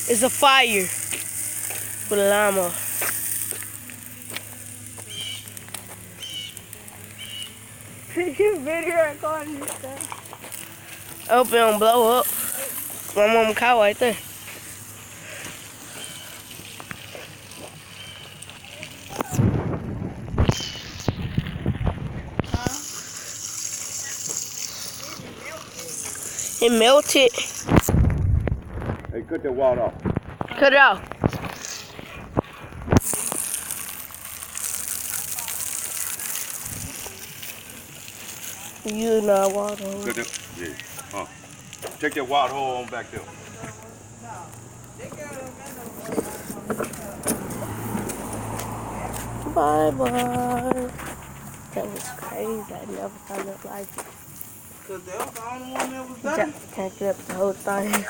It's a fire with a llama. You video recording this stuff. I hope it don't blow up. My mama cow right there. It melted. Hey, cut that water off. Cut it off. You know water. Cut that, yeah. Take that water hole on back there. Bye bye. That was crazy. I never found it like it. Cause that was the only one that was done. Can't get up the whole thing.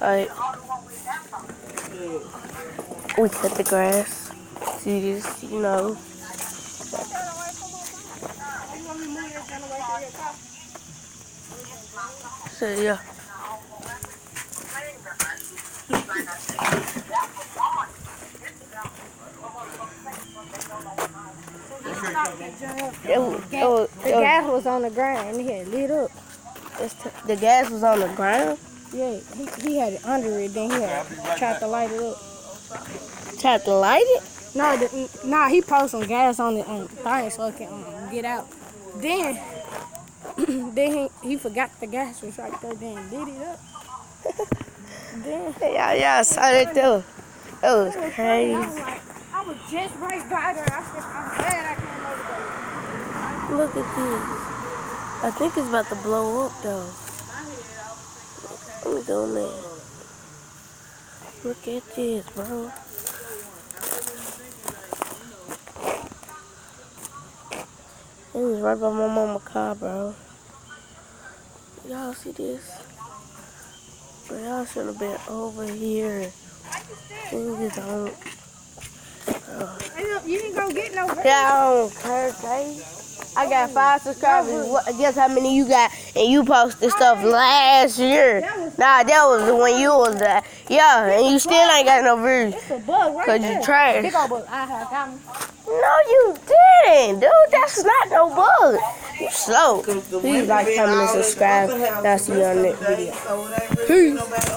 Alright. We cut the grass. See this, you know. So yeah. The gas was on the ground and he had lit up. The gas was on the ground? Yeah, he had it under it, then he had tried to light it up. Tried to light it? No, he poured some gas on the thing so it can get out. Then he forgot the gas was right there, then lit it up. Then Yeah, I saw that too. That was crazy. I was just right by there. I'm glad I came over there. Look at this. I think it's about to blow up though. Let me go in there. Look at this, bro. It was right by my mama's car, bro. Y'all see this? But y'all should have been over here. Things on. You didn't go get no Down Thursday. I got 5 subscribers. Guess how many you got? And you posted stuff last year. Nah, that was when you was there. Yeah, and you still ain't got no views. It's a bug right Cause there. you trash. Big old bug. I have got him. No, you didn't, dude. That's not no bug. You slow. Please like, comment, and subscribe. And I'll see you on the next video. Peace.